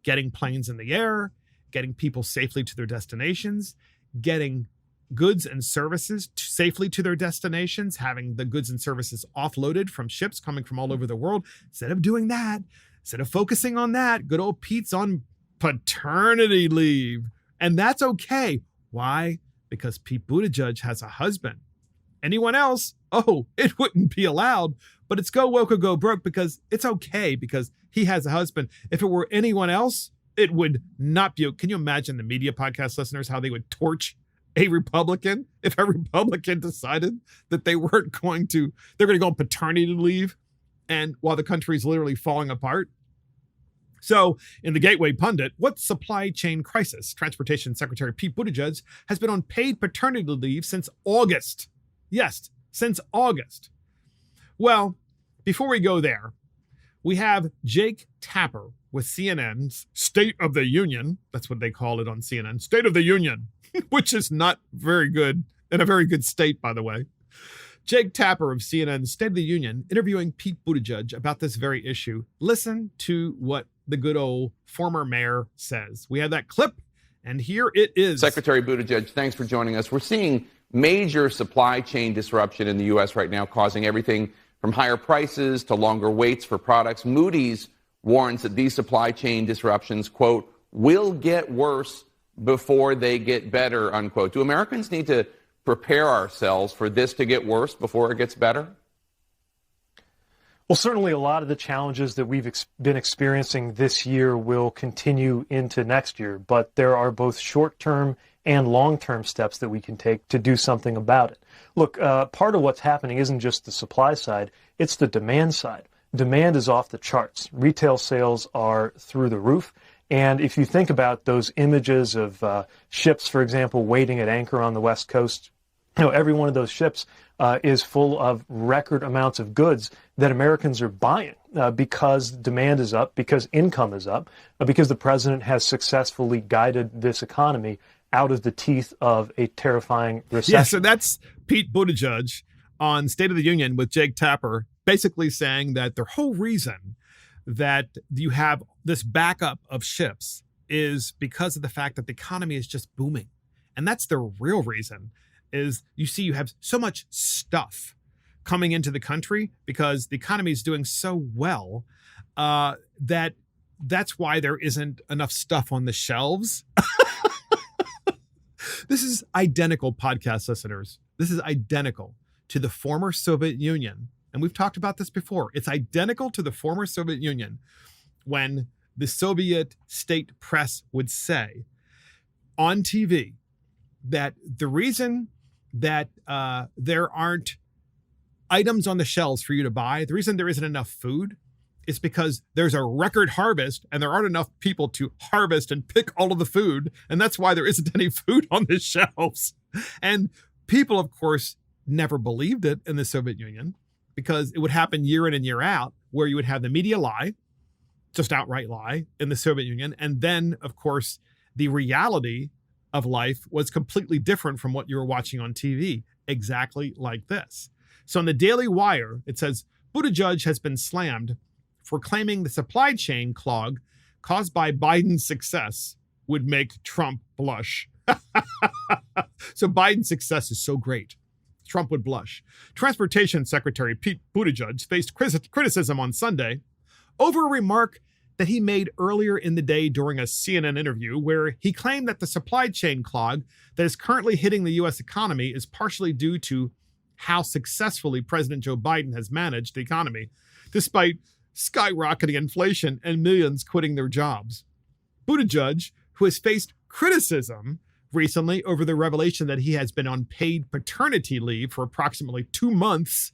getting planes in the air, getting people safely to their destinations, getting goods and services safely to their destinations, having the goods and services offloaded from ships coming from all over the world. Instead of doing that, instead of focusing on that, good old Pete's on paternity leave. And that's okay. Why? Because Pete Buttigieg has a husband. Anyone else? Oh, it wouldn't be allowed. But it's Go Woke or Go Broke because it's okay because he has a husband. If it were anyone else, it would not be. Can you imagine the media podcast listeners, how they would torch a Republican if a Republican decided that they're going to go on paternity leave, and while the country is literally falling apart? So, in the Gateway Pundit, what supply chain crisis? Transportation Secretary Pete Buttigieg has been on paid paternity leave since August. Yes, since August. Well, before we go there, we have Jake Tapper with CNN's State of the Union. That's what they call it on CNN. State of the Union, which is not very good, in a very good state, by the way. Jake Tapper of CNN's State of the Union interviewing Pete Buttigieg about this very issue. Listen to what the good old former mayor says. We have that clip, and here it is. Secretary Buttigieg, thanks for joining us. We're seeing major supply chain disruption in the U.S. right now, causing everything from higher prices to longer waits for products. Moody's warns that these supply chain disruptions, quote, will get worse before they get better, unquote. Do Americans need to prepare ourselves for this to get worse before it gets better? Well, certainly a lot of the challenges that we've been experiencing this year will continue into next year, but there are both short-term and long-term steps that we can take to do something about it. Look, part of what's happening isn't just the supply side, it's the demand side. Demand is off the charts. Retail sales are through the roof. And if you think about those images of ships, for example, waiting at anchor on the West Coast, every one of those ships is full of record amounts of goods that Americans are buying because demand is up, because income is up, because the president has successfully guided this economy out of the teeth of a terrifying recession. Yeah, so that's Pete Buttigieg on State of the Union with Jake Tapper, basically saying that the whole reason that you have this backup of ships is because of the fact that the economy is just booming. And that's the real reason, is you have so much stuff coming into the country because the economy is doing so well that's why there isn't enough stuff on the shelves. This is identical, podcast listeners. This is identical to the former Soviet Union. And we've talked about this before. It's identical to the former Soviet Union when the Soviet state press would say on TV that the reason that there aren't items on the shelves for you to buy, the reason there isn't enough food is because there's a record harvest and there aren't enough people to harvest and pick all of the food. And that's why there isn't any food on the shelves. And people, of course, never believed it in the Soviet Union because it would happen year in and year out where you would have the media lie, just outright lie in the Soviet Union. And then, of course, the reality of life was completely different from what you were watching on TV, exactly like this. So in the Daily Wire, it says, Buttigieg has been slammed for claiming the supply chain clog caused by Biden's success would make Trump blush. So Biden's success is so great, Trump would blush. Transportation Secretary Pete Buttigieg faced criticism on Sunday over a remark that he made earlier in the day during a CNN interview where he claimed that the supply chain clog that is currently hitting the U.S. economy is partially due to how successfully President Joe Biden has managed the economy, despite skyrocketing inflation and millions quitting their jobs. Buttigieg, who has faced criticism recently over the revelation that he has been on paid paternity leave for approximately 2 months,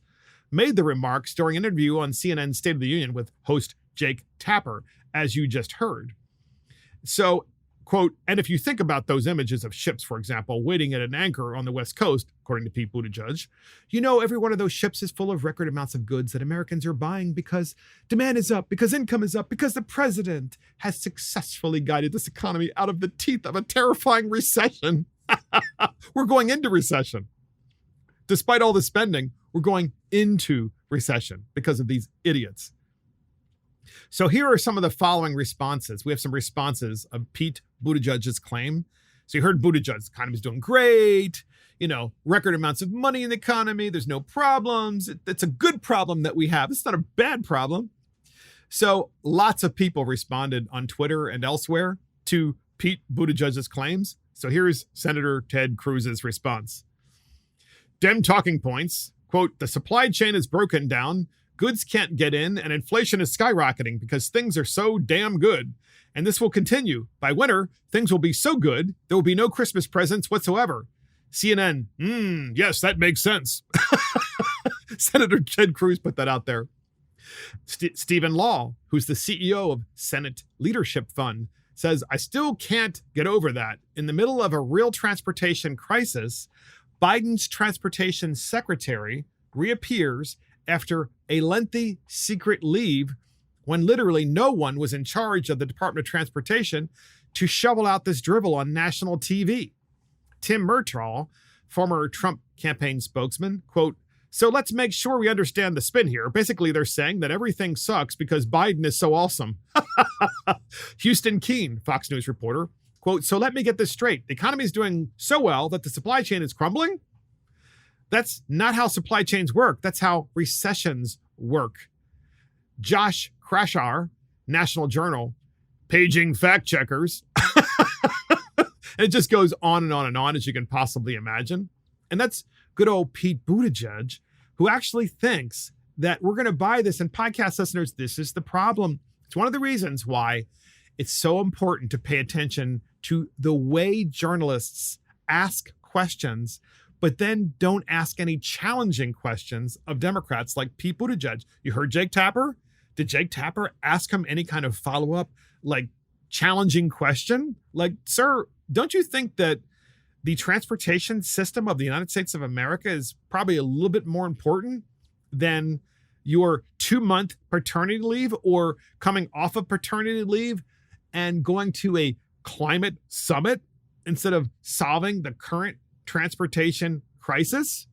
made the remarks during an interview on CNN's State of the Union with host Jake Tapper, as you just heard. So, quote, and if you think about those images of ships, for example, waiting at an anchor on the West Coast, according to Pete Buttigieg, you know every one of those ships is full of record amounts of goods that Americans are buying because demand is up, because income is up, because the president has successfully guided this economy out of the teeth of a terrifying recession. We're going into recession. Despite all the spending, we're going into recession because of these idiots. So here are some of the following responses. We have some responses of Pete Buttigieg's claim. So you heard Buttigieg, the economy is doing great, record amounts of money in the economy. There's no problems. It's a good problem that we have. It's not a bad problem. So lots of people responded on Twitter and elsewhere to Pete Buttigieg's claims. So here's Senator Ted Cruz's response. Dem talking points, quote, the supply chain is broken down. Goods can't get in and inflation is skyrocketing because things are so damn good. And this will continue. By winter, things will be so good, there will be no Christmas presents whatsoever. CNN, yes, that makes sense. Senator Ted Cruz put that out there. Stephen Law, who's the CEO of Senate Leadership Fund, says, I still can't get over that. In the middle of a real transportation crisis, Biden's transportation secretary reappears after a lengthy secret leave when literally no one was in charge of the Department of Transportation to shovel out this drivel on national TV. Tim Murtaugh, former Trump campaign spokesman, quote, so let's make sure we understand the spin here. Basically, they're saying that everything sucks because Biden is so awesome. Houston Keene, Fox News reporter, quote, so let me get this straight. The economy is doing so well that the supply chain is crumbling? That's not how supply chains work. That's how recessions work. Josh Krashar, National Journal, paging fact checkers. And it just goes on and on and on, as you can possibly imagine. And that's good old Pete Buttigieg, who actually thinks that we're going to buy this. And podcast listeners, this is the problem. It's one of the reasons why it's so important to pay attention to the way journalists ask questions, but then don't ask any challenging questions of Democrats like Pete Buttigieg. You heard Jake Tapper? Did Jake Tapper ask him any kind of follow-up, like, challenging question? Like, sir, don't you think that the transportation system of the United States of America is probably a little bit more important than your 2-month paternity leave or coming off of paternity leave and going to a climate summit instead of solving the current transportation crisis?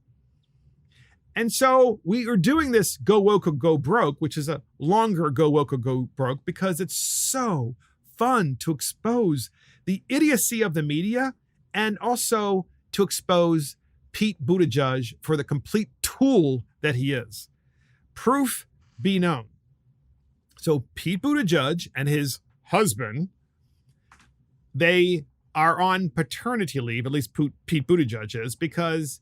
And so we are doing this Go Woke or Go Broke, which is a longer Go Woke or Go Broke, because it's so fun to expose the idiocy of the media and also to expose Pete Buttigieg for the complete tool that he is. Proof be known. So Pete Buttigieg and his husband, they are on paternity leave, at least Pete Buttigieg is, because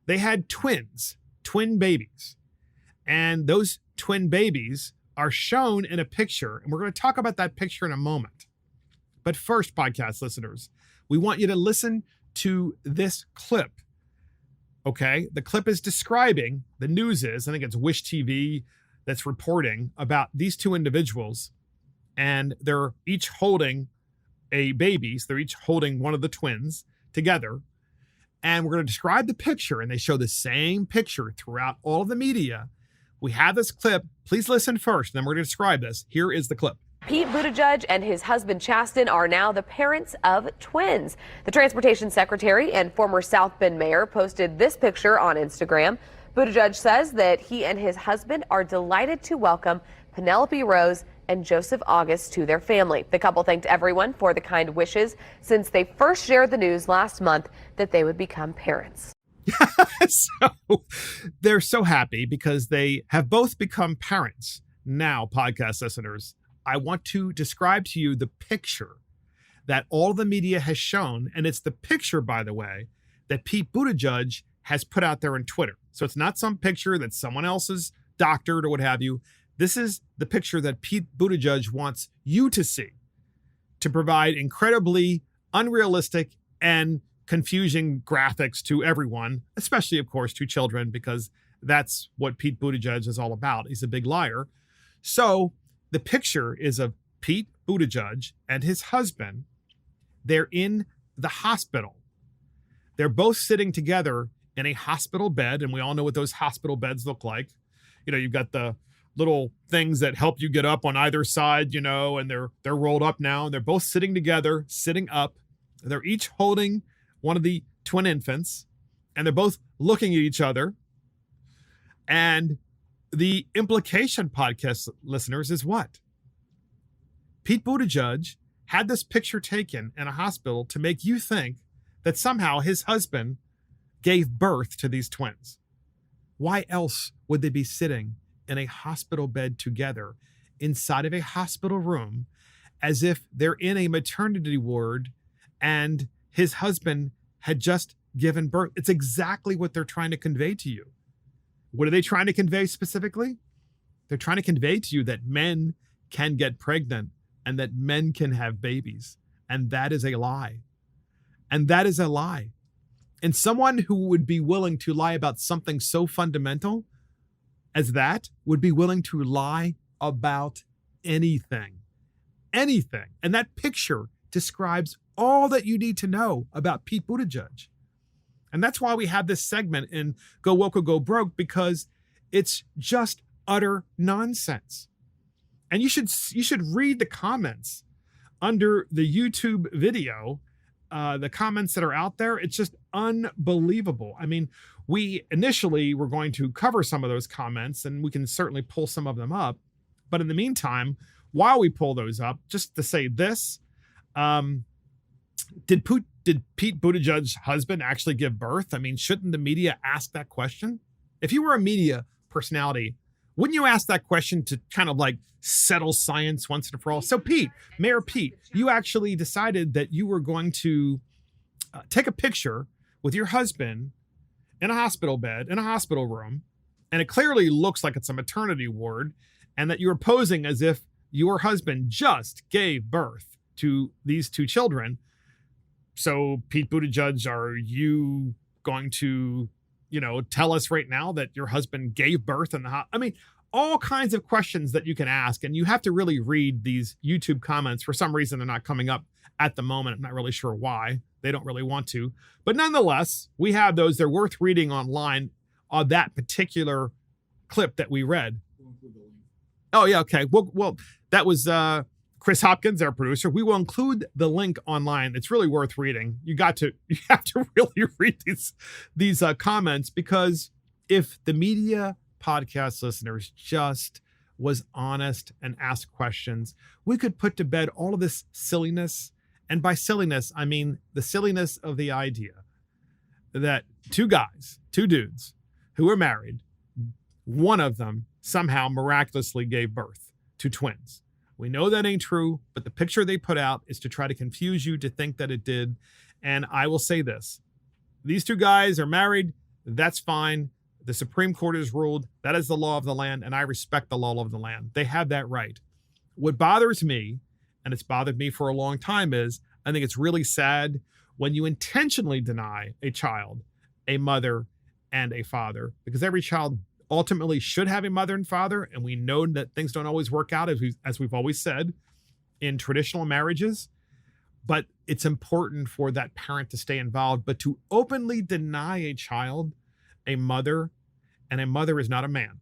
they had twin babies. And those twin babies are shown in a picture, and we're going to talk about that picture in a moment. But first, podcast listeners, we want you to listen to this clip, okay? The clip is describing, the news is, I think it's Wish TV that's reporting about these two individuals, and they're each holding a baby. So they're each holding one of the twins together. And we're going to describe the picture, and they show the same picture throughout all of the media. We have this clip. Please listen first, and then we're going to describe this. Here is the clip. Pete Buttigieg and his husband Chasten are now the parents of twins. The transportation secretary and former South Bend mayor posted this picture on Instagram. Buttigieg says that he and his husband are delighted to welcome Penelope Rose and Joseph August to their family. The couple thanked everyone for the kind wishes since they first shared the news last month that they would become parents. So they're so happy because they have both become parents. Now, podcast listeners, I want to describe to you the picture that all the media has shown. And it's the picture, by the way, that Pete Buttigieg has put out there on Twitter. So it's not some picture that someone else has doctored or what have you. This is the picture that Pete Buttigieg wants you to see to provide incredibly unrealistic and confusing graphics to everyone, especially, of course, to children, because that's what Pete Buttigieg is all about. He's a big liar. So the picture is of Pete Buttigieg and his husband. They're in the hospital. They're both sitting together in a hospital bed, and we all know what those hospital beds look like. You know, you've got the little things that help you get up on either side, you know, and they're rolled up now, and they're both sitting together, sitting up. They're each holding one of the twin infants, and they're both looking at each other. And the implication, podcast listeners, is what? Pete Buttigieg had this picture taken in a hospital to make you think that somehow his husband gave birth to these twins. Why else would they be sitting in a hospital bed together inside of a hospital room as if they're in a maternity ward and his husband had just given birth? It's exactly what they're trying to convey to you. What are they trying to convey specifically? They're trying to convey to you that men can get pregnant and that men can have babies. And that is a lie. And that is a lie. And someone who would be willing to lie about something so fundamental as that would be willing to lie about anything. Anything. And that picture describes all that you need to know about Pete Buttigieg. And that's why we have this segment in Go Woke or Go Broke, because it's just utter nonsense. And you should read the comments under the YouTube video, the comments that are out there. It's just unbelievable. I mean, we initially were going to cover some of those comments, and we can certainly pull some of them up. But in the meantime, while we pull those up, just to say this, did Pete Buttigieg's husband actually give birth? I mean, shouldn't the media ask that question? If you were a media personality, wouldn't you ask that question to kind of like settle science once and for all? So Pete, Mayor Pete, you actually decided that you were going to take a picture with your husband in a hospital bed, in a hospital room, and it clearly looks like it's a maternity ward, and that you were posing as if your husband just gave birth to these two children. So Pete Buttigieg, are you going to, tell us right now that your husband gave birth in the hospital? I mean, all kinds of questions that you can ask, and you have to really read these YouTube comments. For some reason, they're not coming up at the moment. I'm not really sure why. They don't really want to. But nonetheless, we have those. They're worth reading online on that particular clip that we read. Oh, yeah, okay. Well, that was Chris Hopkins, our producer. We will include the link online. It's really worth reading. You have to really read these comments, because if the media podcast listeners just was honest and asked questions, we could put to bed all of this silliness. And by silliness, I mean the silliness of the idea that two dudes who were married, one of them somehow miraculously gave birth to twins. We know that ain't true, but the picture they put out is to try to confuse you to think that it did. And I will say this. These two guys are married. That's fine. The Supreme Court has ruled that is the law of the land, and I respect the law of the land. They have that right. What bothers me, and it's bothered me for a long time, is I think it's really sad when you intentionally deny a child a mother and a father, because every child ultimately should have a mother and father. And we know that things don't always work out, as we've always said, in traditional marriages. But it's important for that parent to stay involved. But to openly deny a child a mother, and a mother is not a man,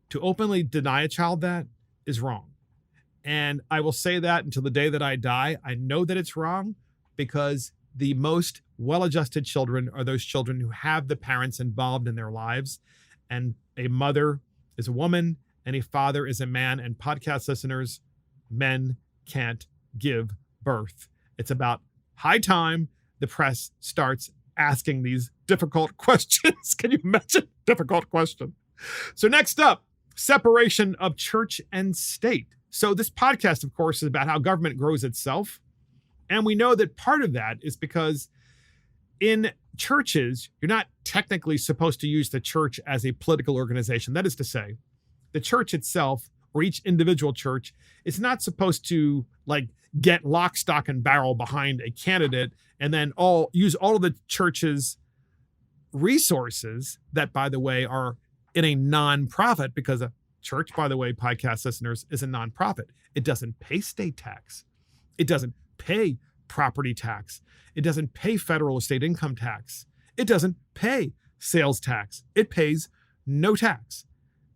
to openly deny a child that is wrong. And I will say that until the day that I die. I know that it's wrong, because the most well-adjusted children are those children who have the parents involved in their lives. And a mother is a woman and a father is a man. And podcast listeners, men can't give birth. It's about high time the press starts asking these difficult questions. Can you imagine? Difficult question. So next up, separation of church and state. So this podcast, of course, is about how government grows itself. And we know that part of that is because in churches, you're not technically supposed to use the church as a political organization. That is to say, the church itself, or each individual church, is not supposed to get lock, stock, and barrel behind a candidate and then use all of the church's resources that, by the way, are in a nonprofit, because a church, by the way, podcast listeners, is a nonprofit. It doesn't pay state tax. It doesn't pay property tax. It doesn't pay federal estate income tax. It doesn't pay sales tax. It pays no tax.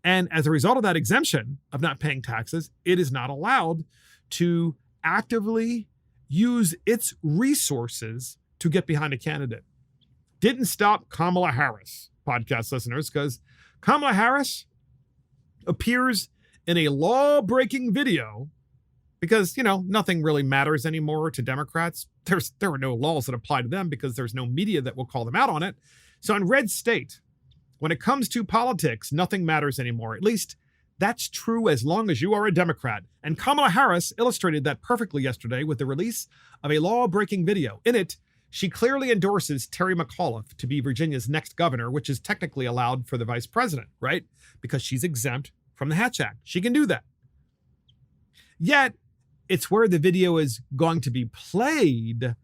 And as a result of that exemption of not paying taxes, it is not allowed to actively use its resources to get behind a candidate. Didn't stop Kamala Harris, podcast listeners, because Kamala Harris appears in a law-breaking video because, nothing really matters anymore to Democrats. There are no laws that apply to them because there's no media that will call them out on it. So in red state, when it comes to politics, nothing matters anymore. At least that's true as long as you are a Democrat. And Kamala Harris illustrated that perfectly yesterday with the release of a law-breaking video. In it, she clearly endorses Terry McAuliffe to be Virginia's next governor, which is technically allowed for the vice president, right? Because she's exempt from the Hatch Act. She can do that. Yet, it's where the video is going to be played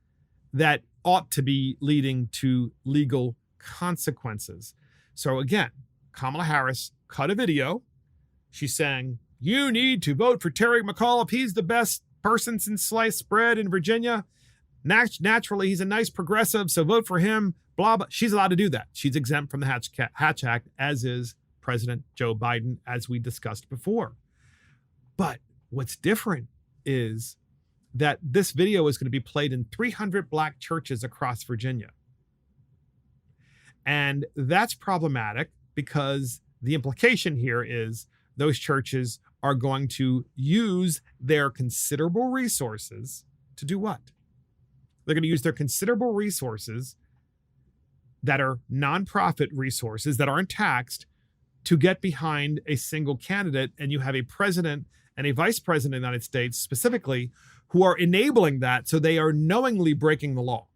that ought to be leading to legal consequences. So again, Kamala Harris cut a video. She's saying, you need to vote for Terry McAuliffe. He's the best person since sliced bread in Virginia. Naturally, he's a nice progressive, so vote for him, blah, blah. She's allowed to do that. She's exempt from the Hatch Act, as is President Joe Biden, as we discussed before. But what's different is that this video is going to be played in 300 black churches across Virginia. And that's problematic because the implication here is those churches are going to use their considerable resources to do what? They're going to use their considerable resources that are nonprofit resources that aren't taxed to get behind a single candidate. And you have a president and a vice president of the United States specifically who are enabling that. So they are knowingly breaking the law.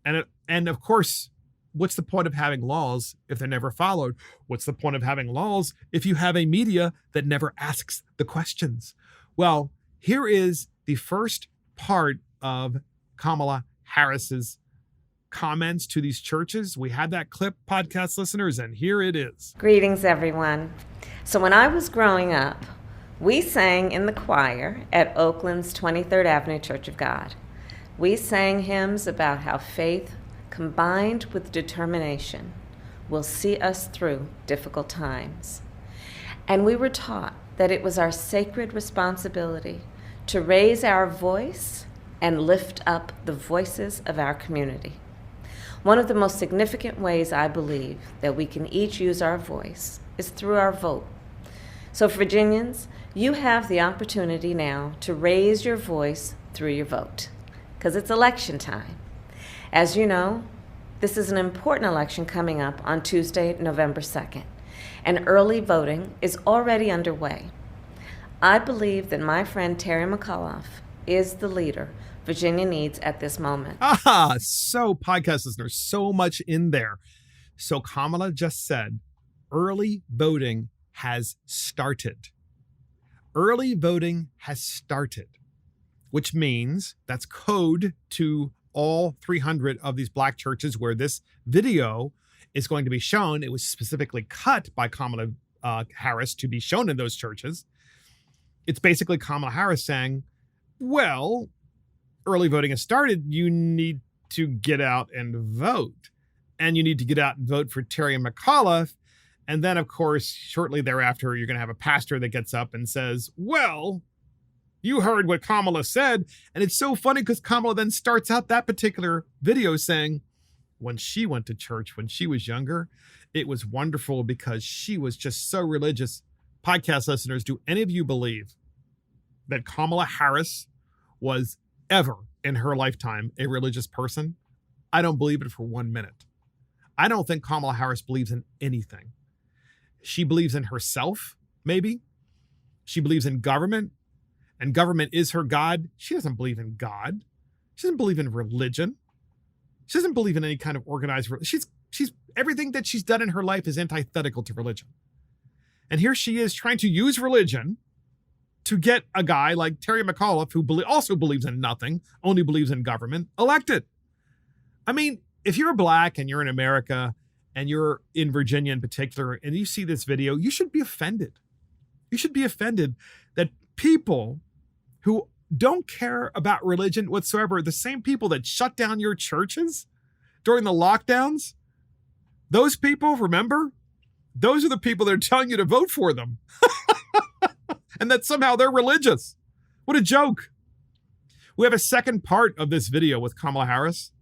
And of course, what's the point of having laws if they're never followed? What's the point of having laws if you have a media that never asks the questions? Well, here is the first part of Kamala Harris's comments to these churches. We had that clip, podcast listeners, and here it is. Greetings, everyone. So when I was growing up, we sang in the choir at Oakland's 23rd Avenue Church of God. We sang hymns about how faith combined with determination will see us through difficult times. And we were taught that it was our sacred responsibility to raise our voice and lift up the voices of our community. One of the most significant ways I believe that we can each use our voice is through our vote. So Virginians, you have the opportunity now to raise your voice through your vote, because it's election time. As you know, this is an important election coming up on Tuesday, November 2nd, and early voting is already underway. I believe that my friend Terry McAuliffe is the leader Virginia needs at this moment. So podcast listeners, so much in there. So Kamala just said, early voting has started. Early voting has started, which means that's code to all 300 of these black churches where this video is going to be shown. It was specifically cut by Kamala Harris to be shown in those churches. It's basically Kamala Harris saying, well, early voting has started. You need to get out and vote. And you need to get out and vote for Terry McAuliffe. And then, of course, shortly thereafter, you're going to have a pastor that gets up and says, well, you heard what Kamala said. And it's so funny because Kamala then starts out that particular video saying, when she went to church when she was younger, it was wonderful because she was just so religious. Podcast listeners, do any of you believe that Kamala Harris was ever in her lifetime a religious person? I don't believe it for 1 minute. I don't think Kamala Harris believes in anything. She believes in herself, maybe. She believes in government, and government is her God. She doesn't believe in God. She doesn't believe in religion. She doesn't believe in any kind of organized religion. She's everything that she's done in her life is antithetical to religion. And here she is trying to use religion to get a guy like Terry McAuliffe, who also believes in nothing, only believes in government, elected. I mean, if you're black and you're in America and you're in Virginia in particular, and you see this video, you should be offended. You should be offended that people who don't care about religion whatsoever, the same people that shut down your churches during the lockdowns, those people, remember, those are the people that are telling you to vote for them. And that somehow they're religious. What a joke. We have a second part of this video with Kamala Harris.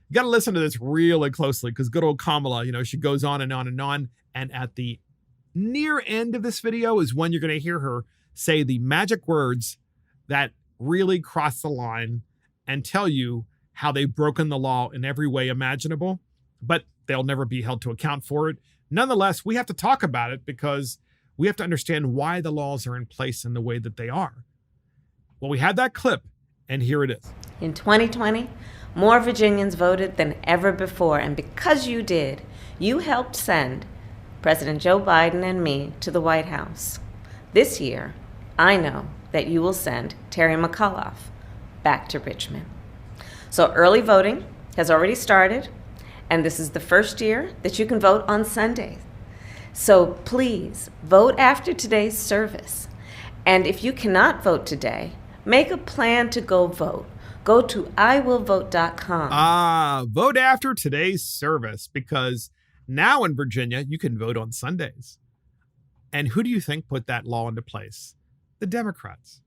You got to listen to this really closely because good old Kamala, she goes on and on and on. And at the near end of this video is when you're going to hear her say the magic words that really cross the line and tell you how they've broken the law in every way imaginable, but they'll never be held to account for it. Nonetheless, we have to talk about it because we have to understand why the laws are in place in the way that they are. Well, we had that clip, and here it is. In 2020, more Virginians voted than ever before, and because you did, you helped send President Joe Biden and me to the White House. This year, I know that you will send Terry McAuliffe back to Richmond. So early voting has already started, and this is the first year that you can vote on Sundays. So please vote after today's service. And if you cannot vote today, make a plan to go vote. Go to iwillvote.com. Vote after today's service, because now in Virginia, you can vote on Sundays. And who do you think put that law into place? The Democrats.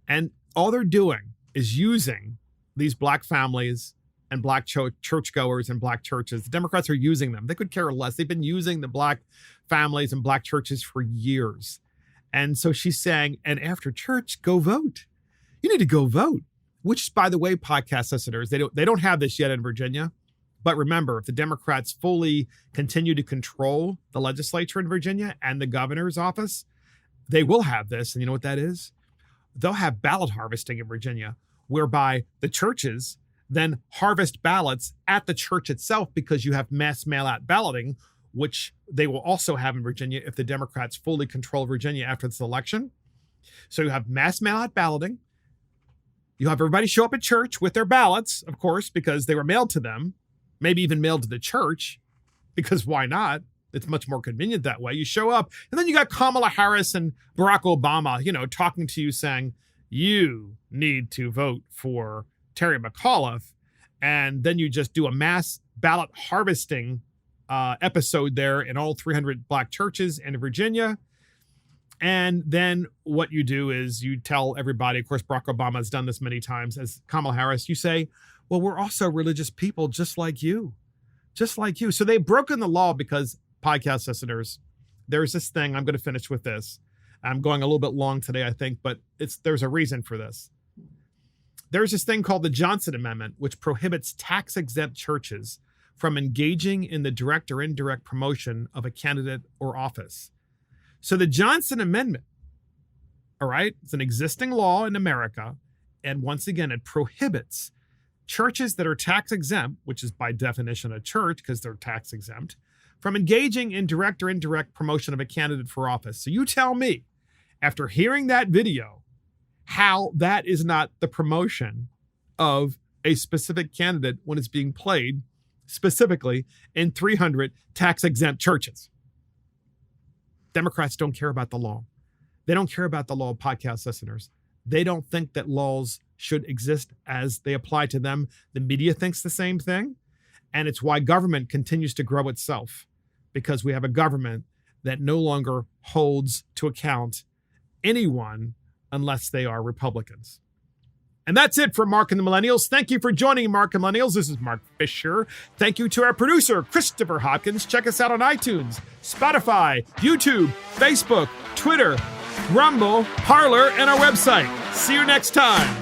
And all they're doing is using these black families and black churchgoers and black churches. The Democrats are using them. They could care less. They've been using the black families and black churches for years. And so she's saying, and after church, go vote. You need to go vote, which, by the way, podcast listeners, they don't have this yet in Virginia. But remember, if the Democrats fully continue to control the legislature in Virginia and the governor's office, they will have this. And you know what that is? They'll have ballot harvesting in Virginia, whereby the churches then harvest ballots at the church itself, because you have mass mail-out balloting, which they will also have in Virginia if the Democrats fully control Virginia after this election. So you have mass mail-out balloting. You have everybody show up at church with their ballots, of course, because they were mailed to them, maybe even mailed to the church, because why not? It's much more convenient that way. You show up, and then you got Kamala Harris and Barack Obama, talking to you saying, you need to vote for Terry McAuliffe. And then you just do a mass ballot harvesting episode there in all 300 black churches in Virginia. And then what you do is you tell everybody, of course, Barack Obama has done this many times, as Kamala Harris, you say, well, we're also religious people just like you. So they've broken the law because, podcast listeners, there's this thing, I'm going to finish with this. I'm going a little bit long today, I think, but there's a reason for this. There's this thing called the Johnson Amendment, which prohibits tax-exempt churches from engaging in the direct or indirect promotion of a candidate or office. So the Johnson Amendment, all right, it's an existing law in America. And once again, it prohibits churches that are tax-exempt, which is by definition a church because they're tax-exempt, from engaging in direct or indirect promotion of a candidate for office. So you tell me, after hearing that video, how that is not the promotion of a specific candidate when it's being played specifically in 300 tax-exempt churches. Democrats don't care about the law. They don't care about the law, podcast listeners. They don't think that laws should exist as they apply to them. The media thinks the same thing. And it's why government continues to grow itself, because we have a government that no longer holds to account anyone unless they are Republicans. And that's it for Mark and the Millennials. Thank you for joining Mark and Millennials. This is Mark Fisher. Thank you to our producer, Christopher Hopkins. Check us out on iTunes, Spotify, YouTube, Facebook, Twitter, Rumble, Parler, and our website. See you next time.